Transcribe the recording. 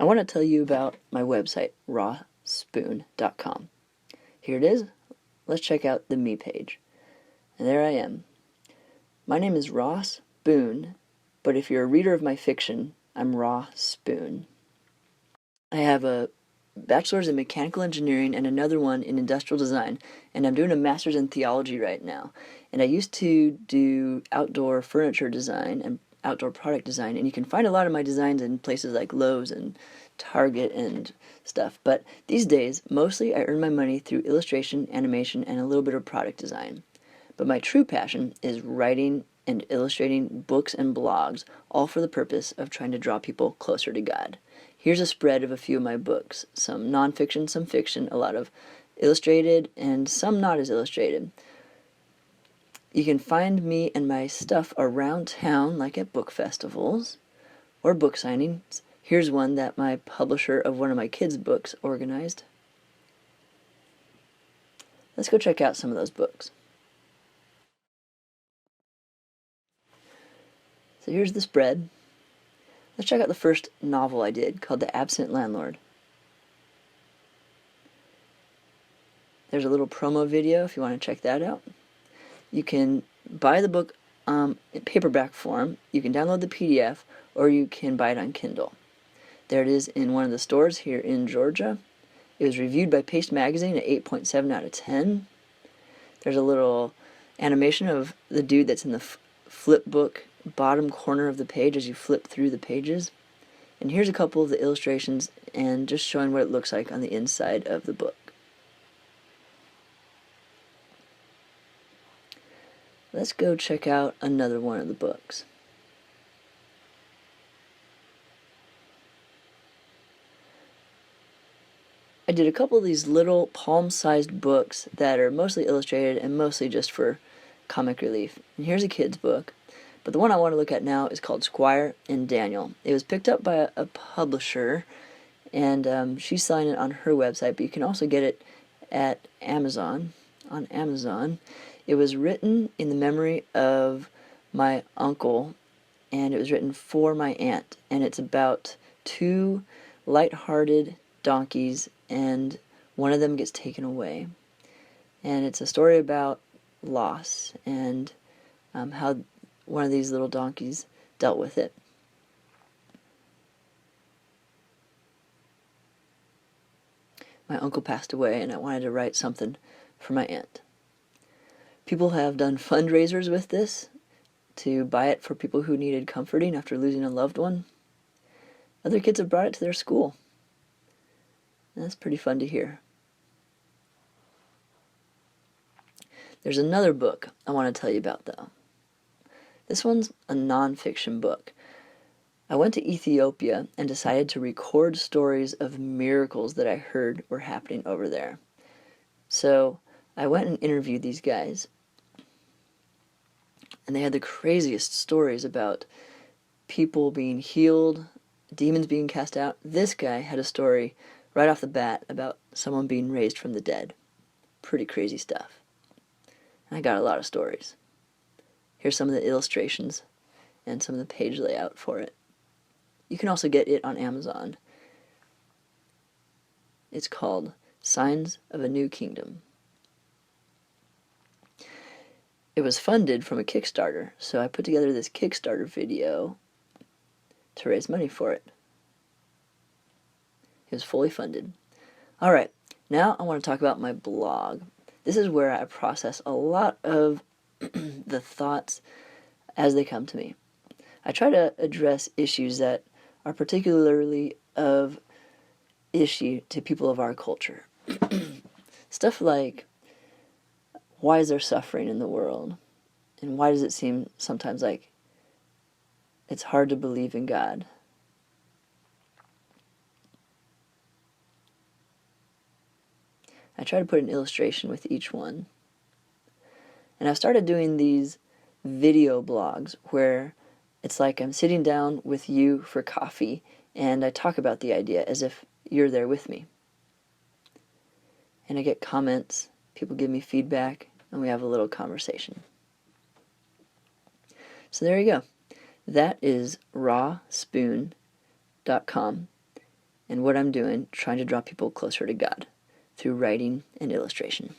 I want to tell you about my website, rawspoon.com. Here it is. Let's check out the me page. And there I am. My name is Ross Boone, but if you're a reader of my fiction, I'm Raw Spoon. I have a bachelor's in mechanical engineering and another one in industrial design, and I'm doing a master's in theology right now. And I used to do outdoor furniture design and outdoor product design, and you can find a lot of my designs in places like Lowe's and Target and stuff. But these days, mostly I earn my money through illustration, animation, and a little bit of product design. But my true passion is writing and illustrating books and blogs, all for the purpose of trying to draw people closer to God. Here's a spread of a few of my books, some nonfiction, some fiction, a lot of illustrated, and some not as illustrated. You can find me and my stuff around town, like at book festivals or book signings. Here's one that my publisher of one of my kids' books organized. Let's go check out some of those books. So here's the spread. Let's check out the first novel I did, called The Absent Landlord. There's a little promo video if you want to check that out. You can buy the book in paperback form, you can download the PDF, or you can buy it on Kindle. There it is in one of the stores here in Georgia. It was reviewed by Paste Magazine at 8.7 out of 10. There's a little animation of the dude that's in the flip book bottom corner of the page as you flip through the pages. And here's a couple of the illustrations and just showing what it looks like on the inside of the book. Let's go check out another one of the books. I did a couple of these little palm-sized books that are mostly illustrated and mostly just for comic relief. And here's a kid's book. But the one I want to look at now is called Squire and Daniel. It was picked up by a publisher, and she's selling it on her website, but you can also get it at Amazon, on Amazon. It was written in the memory of my uncle, and it was written for my aunt, and it's about two light-hearted donkeys, and one of them gets taken away. And it's a story about loss and how one of these little donkeys dealt with it. My uncle passed away, and I wanted to write something for my aunt. People have done fundraisers with this to buy it for people who needed comforting after losing a loved one. Other kids have brought it to their school. And that's pretty fun to hear. There's another book I want to tell you about, though. This one's a nonfiction book. I went to Ethiopia and decided to record stories of miracles that I heard were happening over there. So I went and interviewed these guys, and they had the craziest stories about people being healed, demons being cast out. This guy had a story right off the bat about someone being raised from the dead. Pretty crazy stuff. And I got a lot of stories. Here's some of the illustrations and some of the page layout for it. You can also get it on Amazon. It's called Signs of a New Kingdom. It was funded from a Kickstarter, so I put together this Kickstarter video to raise money for it. It was fully funded. Alright, now I want to talk about my blog. This is where I process a lot of the thoughts as they come to me. I try to address issues that are particularly of issue to people of our culture. Stuff like, why is there suffering in the world? And why does it seem sometimes like it's hard to believe in God? I try to put an illustration with each one. And I've started doing these video blogs where it's like I'm sitting down with you for coffee and I talk about the idea as if you're there with me. And I get comments, people give me feedback, and we have a little conversation. So there you go. That is rawspoon.com. and what I'm doing, trying to draw people closer to God through writing and illustration.